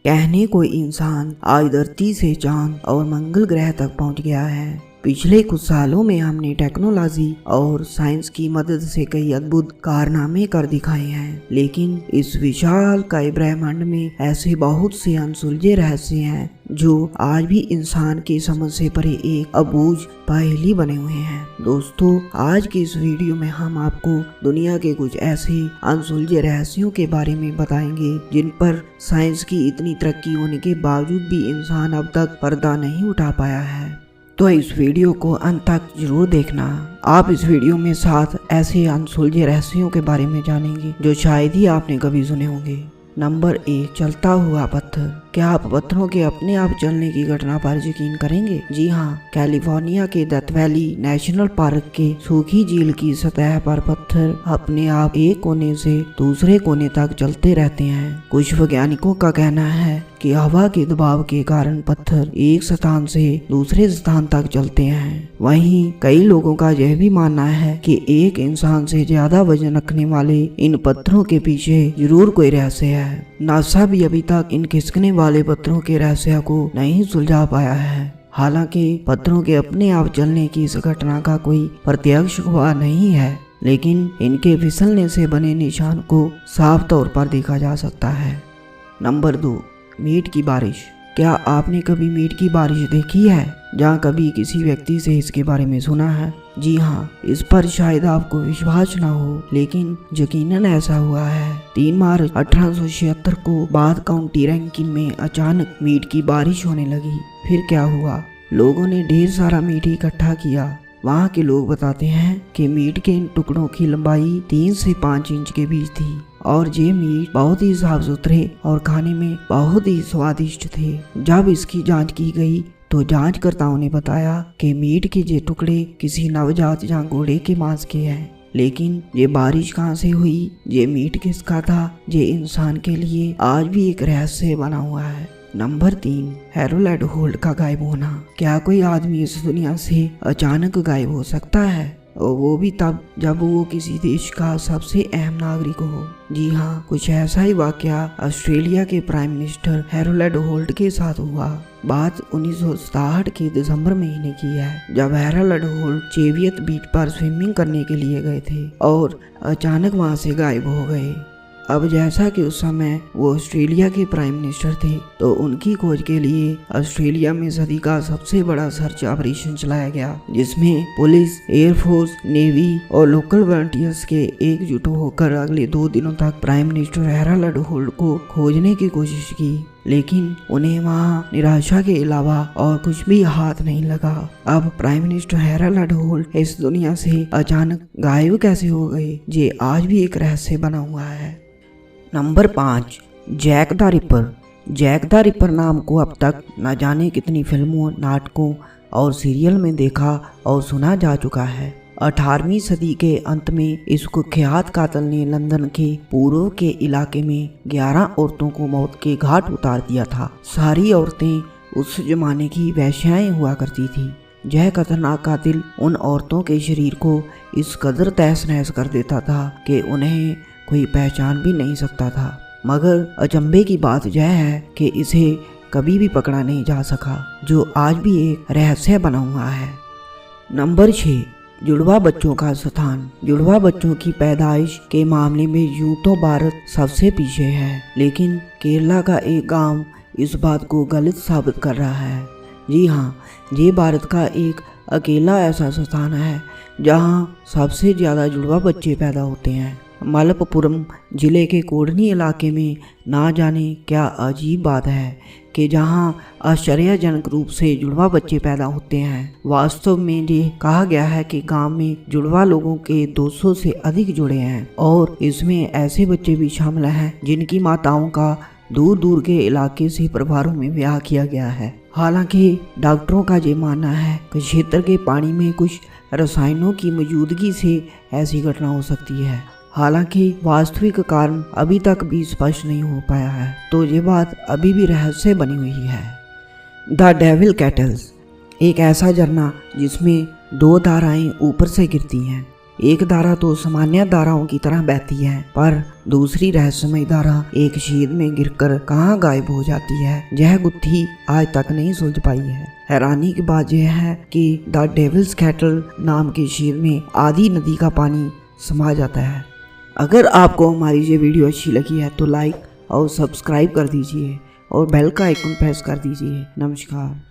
कहने कोई इंसान आज धरती से चांद और मंगल ग्रह तक पहुंच गया है। पिछले कुछ सालों में हमने टेक्नोलॉजी और साइंस की मदद से कई अद्भुत कारनामे कर दिखाए हैं, लेकिन इस विशाल काय ब्रह्मांड में ऐसे बहुत से अनसुलझे रहस्य हैं जो आज भी इंसान की समझ से परे एक अबूझ पहेली बने हुए हैं। दोस्तों, आज की इस वीडियो में हम आपको दुनिया के कुछ ऐसे अनसुलझे रहस्यों के बारे में बताएंगे जिन पर साइंस की इतनी तरक्की होने के बावजूद भी इंसान अब तक पर्दा नहीं उठा पाया है। तो इस वीडियो को अंत तक जरूर देखना। आप इस वीडियो में 7 ऐसे अनसुलझे रहस्यों के बारे में जानेंगे जो शायद ही आपने कभी सुने होंगे। नंबर 1, चलता हुआ पत्थर। क्या आप पत्थरों के अपने आप चलने की घटना पर यकीन करेंगे? जी हाँ, कैलिफोर्निया के डेथ वैली नेशनल पार्क के सूखी झील की सतह पर पत्थर अपने आप एक कोने से दूसरे कोने तक चलते रहते हैं। कुछ वैज्ञानिकों का कहना है कि हवा के दबाव के कारण पत्थर एक स्थान से दूसरे स्थान तक चलते हैं। वहीं कई लोगों का यह भी मानना है कि एक इंसान से ज्यादा वजन रखने वाले इन पत्थरों के पीछे जरूर कोई रहस्य है। नासा भी अभी तक इन खिसकने वाले पत्थरों के रहस्य को नहीं सुलझा पाया है। हालांकि पत्थरों के अपने आप चलने की इस घटना का कोई प्रत्यक्ष गवाह नहीं है, लेकिन इनके फिसलने से बने निशान को साफ तौर पर देखा जा सकता है। नंबर 2, मीट की बारिश। क्या आपने कभी मीट की बारिश देखी है? जहाँ कभी किसी व्यक्ति से इसके बारे में सुना है? जी हाँ, इस पर शायद आपको विश्वास न हो, लेकिन यकीनन ऐसा हुआ है। 3 मार्च 1876 को बाथ काउंटी रैंकिन में अचानक मीट की बारिश होने लगी। फिर क्या हुआ? लोगों ने ढेर सारा मीट इकट्ठा किया। वहाँ के लोग बताते हैं कि मीट के इन टुकड़ों की लंबाई 3 से 5 इंच के बीच थी और ये मीट बहुत ही साफ सुथरे और खाने में बहुत ही स्वादिष्ट थे। जब इसकी जांच की गई तो जांचकर्ताओं ने बताया कि मीट के ये टुकड़े किसी नवजात या घोड़े के मांस के हैं। लेकिन ये बारिश कहाँ से हुई, ये मीट किसका था, ये इंसान के लिए आज भी एक रहस्य बना हुआ है। नंबर 3, हैरोल्ड होल्ट का गायब होना। क्या कोई आदमी इस दुनिया से अचानक गायब हो सकता है, और वो भी तब जब वो किसी देश का सबसे अहम नागरिक हो? जी हाँ, कुछ ऐसा ही वाकया ऑस्ट्रेलिया के प्राइम मिनिस्टर हैरोल्ड होल्ट के साथ हुआ। बात 1967 के दिसंबर महीने की है, जब हैरोल्ड होल्ट चेवियत बीच पर स्विमिंग करने के लिए गए थे और अचानक वहाँ से गायब हो गए। अब जैसा कि उस समय वो ऑस्ट्रेलिया के प्राइम मिनिस्टर थे, तो उनकी खोज के लिए ऑस्ट्रेलिया में सदी का सबसे बड़ा सर्च ऑपरेशन चलाया गया, जिसमें पुलिस, एयरफोर्स, नेवी और लोकल वॉलंटियर्स के एकजुट होकर अगले 2 दिनों तक प्राइम मिनिस्टर हैरोल्ड होल्ट को खोजने की कोशिश की। लेकिन उन्हें वहाँ निराशा के अलावा और कुछ भी हाथ नहीं लगा। अब प्राइम मिनिस्टर हैरोल्ड होल्ट इस दुनिया से अचानक गायब कैसे हो गए, ये आज भी एक रहस्य बना हुआ है। Number 5, Jack the Ripper. Jack the Ripper नाम को अब तक न जाने कितनी फिल्मों, नाटकों और सीरियल में देखा और सुना जा चुका है। 18वीं सदी के अंत में इस कुख्यात कातिल ने लंदन के पूर्व के इलाके में 11 औरतों को मौत के घाट उतार दिया था। सारी औरतें उस जमाने की वेश्याएं हुआ करती थी। यह खतरनाक कातिल उन औरतों के शरीर को इस कदर तहस नहस कर देता था कि उन्हें कोई पहचान भी नहीं सकता था। मगर अचंभे की बात यह है कि इसे कभी भी पकड़ा नहीं जा सका, जो आज भी एक रहस्य बना हुआ है। नंबर 6, जुड़वा बच्चों का स्थान। जुड़वा बच्चों की पैदाइश के मामले में यूं तो भारत सबसे पीछे है, लेकिन केरला का एक गांव इस बात को गलत साबित कर रहा है। जी हाँ, ये भारत का एक अकेला ऐसा स्थान है जहां सबसे ज़्यादा जुड़वा बच्चे पैदा होते हैं। मलप्पुरम जिले के कोडनी इलाके में ना जाने क्या अजीब बात है कि जहां आश्चर्यजनक रूप से जुड़वा बच्चे पैदा होते हैं। वास्तव में ये कहा गया है कि गांव में जुड़वा लोगों के 200 से अधिक जुड़े हैं और इसमें ऐसे बच्चे भी शामिल हैं जिनकी माताओं का दूर दूर के इलाके से परिवारों में ब्याह किया गया है। हालांकि डॉक्टरों का ये मानना है कि क्षेत्र के पानी में कुछ रसायनों की मौजूदगी से ऐसी घटना हो सकती है। हालांकि वास्तविक कारण अभी तक भी स्पष्ट नहीं हो पाया है, तो ये बात अभी भी रहस्य बनी हुई है। The devil kettles. एक ऐसा झरना जिसमें 2 धाराएं ऊपर से गिरती हैं एक धारा तो सामान्य धाराओं की तरह बहती है, पर दूसरी रहस्यमय धारा एक छेद में गिरकर कहाँ गायब हो जाती है, यह गुत्थी आज तक नहीं सुलझ पाई है। हैरानी की बात यह है कि द डेविल्स कैटल नाम के छेद में आधी नदी का पानी समा जाता है। अगर आपको हमारी ये वीडियो अच्छी लगी है तो लाइक और सब्सक्राइब कर दीजिए और बेल का आइकन प्रेस कर दीजिए। नमस्कार।